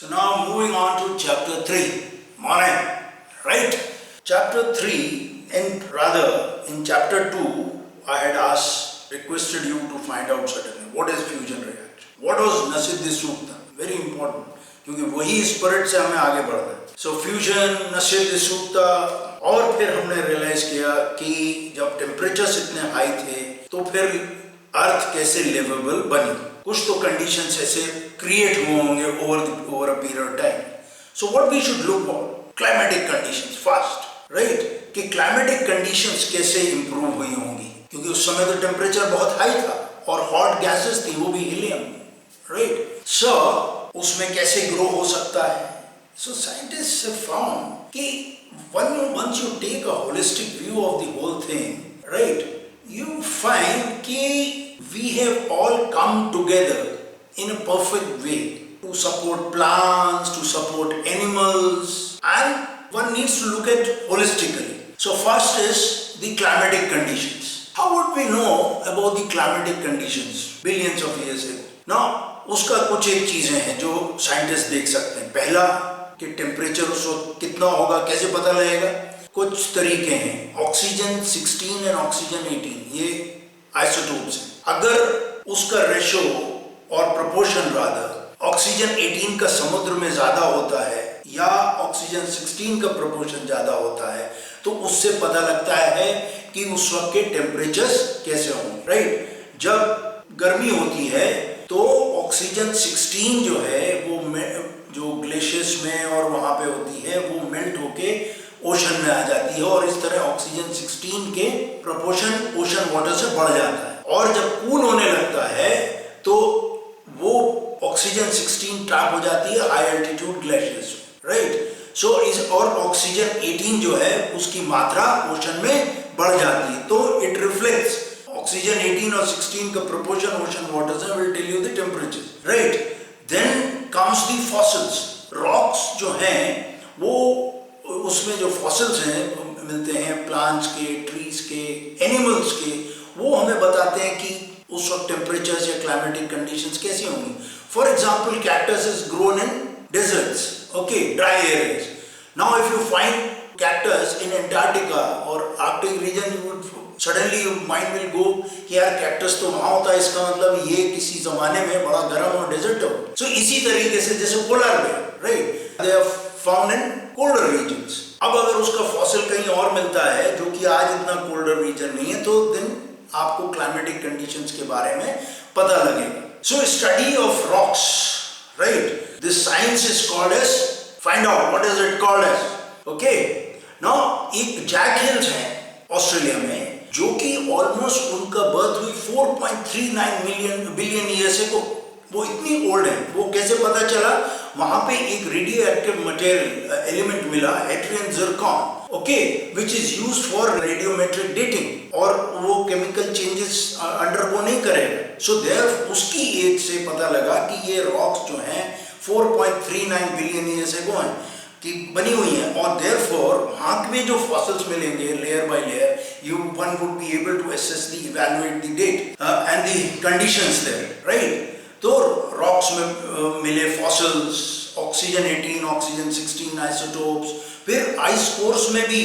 So now moving on to chapter 3, Morning, right? Chapter 3, and rather in chapter 2, I had requested you to find out certainly what is fusion reaction. What was Nasiddhi Sukta? Very important, क्योंकि वही spirit से हमें आगे बढ़ना है. So fusion, Nasiddhi Sukta, और फिर हमने रियलाइज किया कि जब टेम्परेचर्स इतने हाई थे तो फिर अर्थ कैसे लिवेबल बनी. कुछ तो कंडीशंस ऐसे क्रिएट हुए होंगे over a period of time. So what we should look for climatic conditions first, right? कि क्लाइमेटिक कंडीशंस कैसे इंप्रूव हुई होंगी, क्योंकि उस समय तो टेम्परेचर बहुत हाई था और हॉट गैसेस थी, वो भी हीलियम, राइट? सो उसमें कैसे ग्रो हो सकता है. सो साइंटिस्ट्स हैव फाउंड कि once you take a holistic view of the whole thing, right, you find कि we have all come together in a perfect way to support plants, to support animals, and one needs to look at holistically. So first is the climatic conditions. How would we know about the climatic conditions billions of years ago? Now, उसका कुछ एक चीजें हैं जो scientist देख सकते हैं. पहला कि टेम्परेचर उस वक्त कितना होगा, कैसे पता लगेगा? कुछ तरीके हैं. ऑक्सीजन 16 और ऑक्सीजन 18 ये आइसोटोप्स हैं. अगर उसका रेशो और प्रोपोर्शन रादर ऑक्सीजन 18 का समुद्र में ज्यादा होता है या ऑक्सीजन 16 का प्रोपोर्शन ज्यादा होता है तो उससे पता लगता है कि उस वक्त के टेम्परेचर्स कैसे होंगे, राइट? जब गर्मी होती है तो ऑक्सीजन 16 जो है वो जो ग्लेशियर्स में और वहां पे होती है वो मेल्ट होके ओशन में आ जाती है और इस तरह ऑक्सीजन 16 के प्रोपोर्शन ओशन वाटर से बढ़ जाता है. और जब कूल होने लगता है तो वो ऑक्सीजन 16 ट्रैप हो जाती है हाई एल्टीट्यूड ग्लेशियर्स, राइट? सो इस और ऑक्सीजन 18 जो है उसकी मात्रा ओशन में बढ़ जाती है. तो इट रिफ्लेक्ट्स ऑक्सीजन 18 और 16 का प्रोपोर्शन ओशन वाटर से will tell you the temperature, right? Then comes the fossils. Rocks जो हैं वो उसमें जो फॉसिल्स हैं मिलते हैं प्लांट्स के, ट्रीज के, एनिमल्स के, वो हमें बताते हैं कि उस वक्त टेम्परेचर्स या क्लाइमेटिक कंडीशंस कैसी होंगी. For example cactus is grown in deserts, okay, dry areas. Now if you find cactus in Antarctica और Arctic region you would suddenly mind will go कि यार कैक्टस तो वहां होता है, इसका मतलब ये किसी जमाने में बड़ा गर्म और डेजर्ट हो. सो इसी तरीके से जैसे polar bear, right, they are found in colder regions. अब अगर उसका फॉसिल कहीं और मिलता है जो कि आज इतना कोल्डर रीजन नहीं है तो देन आपको क्लाइमेटिक कंडीशंस के बारे में पता लगेगा. So study of rocks, right, this science is called as, find out what is it called as, okay. Now एक जैक हिल्स है ऑस्ट्रेलिया में जो कि ऑलमोस्ट उनका बर्थ हुई 4.39 बिलियन ईयर्स अगो. वो इतनी ओल्ड है. वो कैसे पता चला? वहां पे एक रेडियो एक्टिव मटेरियल एलिमेंट मिला, एट्रियन zircon, okay, which is used for radiometric dating, और वो केमिकल चेंजेस अंडरगो नहीं करेगा. सो देयर उसकी एज से पता लगा कि ये रॉक्स जो हैं 4.39 बिलियन ईयर्स अगो हैं कि बनी हुई है. और देयरफॉर वहां में जो फॉसिल्स मिलेंगे layer by layer, one would be able to assess the evaluate the date and the conditions there, right? तो रॉक्स में मिले फॉसिल्स, ऑक्सीजन 18, ऑक्सीजन 16 आइसोटोप्स. फिर आइस कोर्स में भी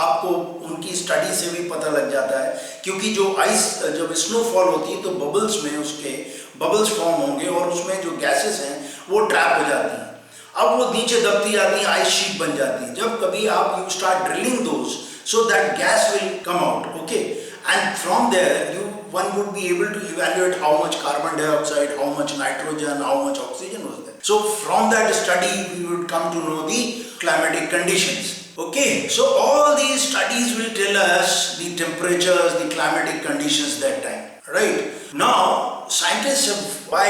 आपको उनकी स्टडी से भी पता लग जाता है, क्योंकि जो आइस जब स्नोफॉल होती है तो बबल्स में उसके बबल्स फॉर्म होंगे और उसमें जो गैसेस हैं वो ट्रैप हो जाती हैं. अब वो नीचे दबती जाती है, आइस शीट बन जाती है. जब कभी आप you start drilling those so that gas will come out, okay, and from there one would be able to evaluate how much carbon dioxide, how much nitrogen, how much oxygen was there. So from that study we would come to know the climatic conditions, okay. So all these studies will tell us the temperatures, the climatic conditions that time, right? Now scientists have, by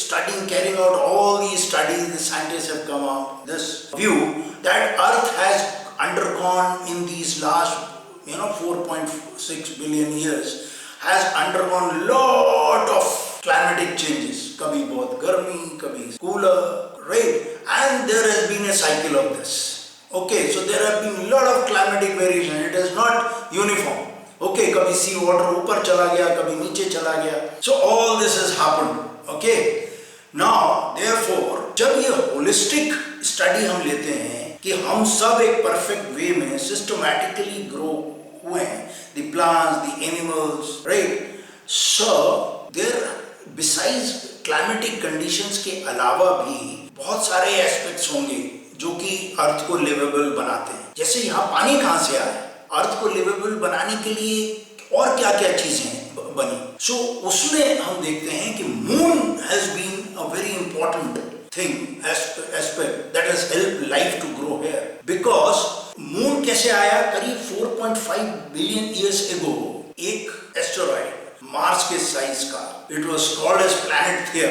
studying, carrying out all these studies, the scientists have come out this view that earth has undergone in these last 4.6 billion years has undergone lot of climatic changes. कभी बहुत गर्मी, कभी cooler, right? And there has been a cycle of this. Okay, so there have been lot of climatic variation. It is not uniform. Okay, कभी sea water ऊपर चला गया, कभी नीचे चला गया. So all this has happened. Okay. Now, therefore, जब ये होलिस्टिक स्टडी हम लेते हैं कि हम सब एक परफेक्ट वे में सिस्टमैटिकली ग्रो हुए हैं, the plants, the animals, right? So there besides climatic conditions के अलावा भी बहुत सारे एस्पेक्ट्स होंगे जो कि अर्थ को लिवेबल बनाते हैं। जैसे यहाँ पानी कहाँ से आया, अर्थ को लिवेबल बनाने के लिए और क्या क्या चीजें बनी। सो उसमें हम देखते हैं कि moon has been a very important thing aspect that has helped life to grow here, because moon कैसे आया? करीब 4.5 बिलियन ईयर्स एगो एक एस्टेरॉइड मार्स के साइज का, it was called as planet Theia,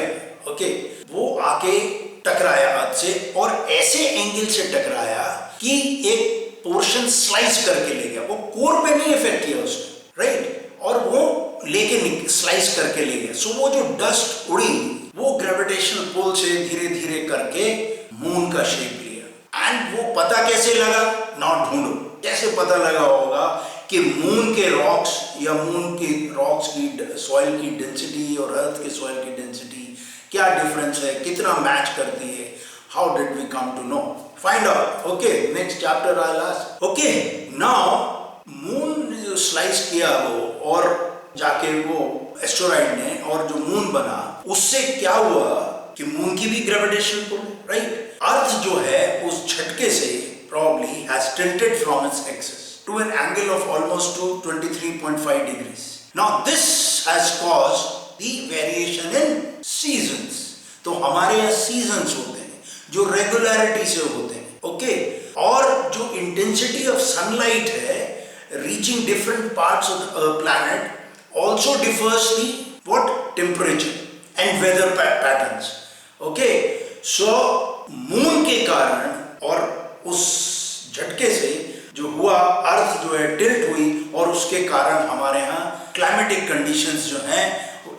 okay, वो आके टकराया अर्थ से और ऐसे एंगल से टकराया कि एक पोर्शन स्लाइस करके ले गया। वो कोर पे नहीं इफेक्ट किया उसने, राइट, और वो लेके स्लाइस करके ले गया। सो वो जो डस्ट उड़ी वो ग्रेविटेशनल पुल से धीरे धीरे करके मून का शेप लिया। एंड वो पता कैसे लगा? नाउ ढूंढो कैसे पता लगा होगा कि मून के रॉक्स या मून के रॉक्स की सॉइल की डेंसिटी और अर्थ के सॉइल की डेंसिटी क्या डिफरेंस है, कितना मैच करती है। How did we come to know? Find out. Okay, next chapter I last. Okay, now moon ने जो स्लाइस किया वो और जाके वो एस्टेरॉइड ने और जो मून बना उससे क्या हुआ कि मून की भी ग्रेविटेशनल पुल, राइट? अर्थ जो है उस झटके से probably has tilted from its axis to an angle of almost to 23.5 degrees. Now this has caused the variation in seasons. तो हमारे यहाँ seasons होते हैं जो regularity से होते हैं, okay? और जो intensity of sunlight है reaching different parts of the planet also differs the what temperature and weather patterns, okay? So moon के कारण और उस झटके से जो हुआ, अर्थ जो है टिल्ट हुई और उसके कारण हमारे यहाँ क्लाइमेटिक कंडीशंस जो हैं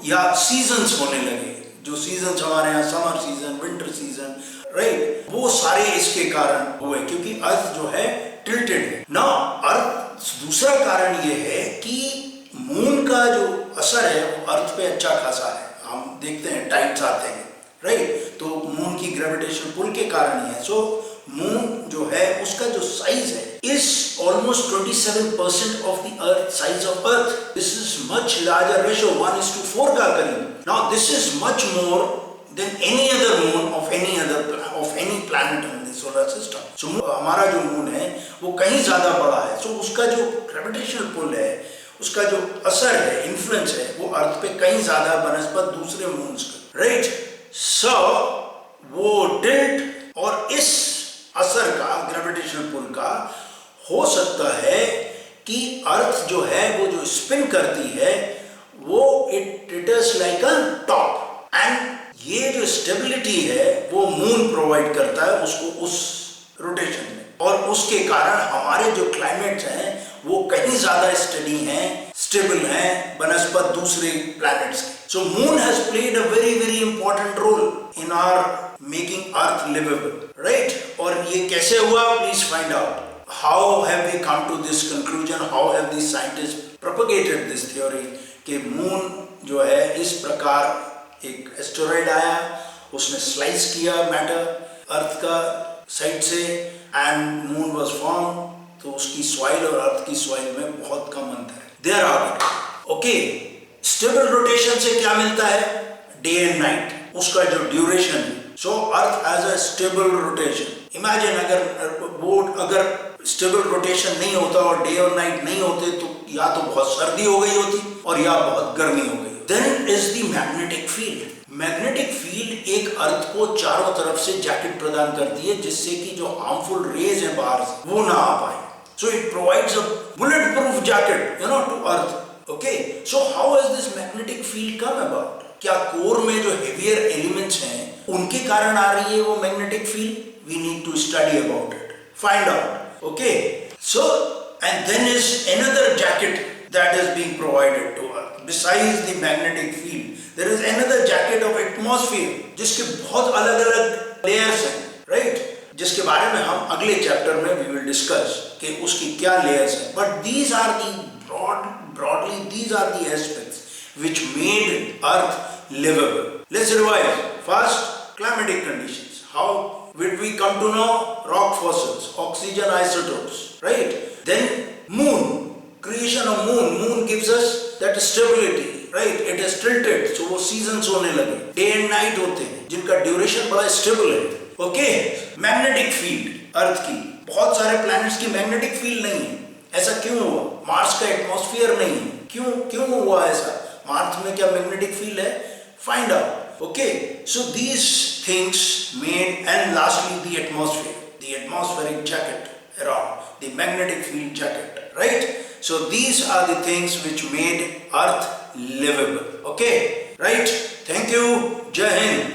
या सीजन्स होने लगे। जो सीजन्स हमारे यहाँ summer season, winter season, right, वो सारे इसके कारण हुए क्योंकि अर्थ जो है टिल्टेड है ना। अर्थ दूसरा कारण ये है कि मून का जो असर है वो अर्थ पे अच्छा खासा है। हम देखते हैं टाइड्स आते हैं, राइट, तो मून की ग्रेविटेशन पुल के कारण ही है। सो मून जो है उसका जो साइज है is almost 27% of the earth size of earth. This is much larger ratio, 1:4 का करीब। Now this is much more than any other moon of any planet in the solar system. So हमारा जो moon है वो कहीं ज्यादा बड़ा है। So उसका जो ग्रेविटेशनल पुल है, उसका जो असर है, इन्फ्लुएंस है, वो अर्थ पे कहीं ज्यादा बनस्पत दूसरे मून्स का, राइट? सो वो टिल्ट और इस असर का, ग्रेविटेशनल पुल का, हो सकता है कि अर्थ जो है वो जो स्पिन करती है वो it is like a top, and ये जो स्टेबिलिटी है वो मून प्रोवाइड करता है उसको उस रोटेशन में, और उसके कारण हमारे जो क्लाइमेट्स हैं वो कहीं ज्यादा स्टेडी हैं, स्टेबल हैं बनस्पत दूसरे प्लैनेट्स के। So moon has played a very very important role in our making earth liveable, right? और ये कैसे हुआ? Please find out. How have we come to this conclusion? How have these scientists propagated this theory कि moon जो है इस प्रकार एक एस्टेरॉइड आया, उसने स्लाइस किया मैटर अर्थ का साइड से एंड मून वाज फॉर्म। तो उसकी सॉइल और अर्थ की सॉइल में बहुत कम अंतर है। There are okay. Stable rotation से क्या मिलता है? डे एंड नाइट, उसका जो ड्यूरेशन है। So earth has a stable rotation. Imagine अगर स्टेबल रोटेशन नहीं होता और डे और नाइट नहीं होते तो या तो बहुत सर्दी हो गई होती और या बहुत गर्मी हो गई। Then is the magnetic field. Magnetic field एक अर्थ को चारों तरफ से जैकेट प्रदान करती है जिससे कि जो हार्मफुल रेज है बाहर से वो ना आ पाए। So it provides a bullet proof jacket to earth. Okay, so how has this magnetic field come about? क्या कोर में जो हेवियर एलिमेंट्स हैं उनके कारण आ रही है वो magnetic field? We need to study about it, find out. Okay, so and then is another jacket that is being provided to Earth. Besides the magnetic field, there is another jacket of atmosphere जिसके बहुत अलग-अलग layers हैं, right? जिसके बारे में हम अगले chapter में we will discuss कि उसकी क्या layers हैं. But these are the broadly these are the aspects which made Earth livable. Let's revise. First, climatic conditions. How did we come to know? Rock fossils, oxygen isotopes, right? Then moon, creation of moon. Moon gives us that stability, right? It is tilted, so वो seasons होने लगे, day and night होते हैं, जिनका duration बड़ा stable है. Okay, magnetic field, अर्थ की, बहुत सारे planets की magnetic field नहीं है. ऐसा क्यों हुआ? मार्स का एटमॉस्फेयर नहीं है. क्यों हुआ ऐसा? मार्स में क्या मैग्नेटिक फील्ड है? Find out. Okay, so these things made, and lastly the atmosphere, the atmospheric jacket around the magnetic field jacket, right? So these are the things which made earth livable. Okay, right? Thank you. जय हिंद.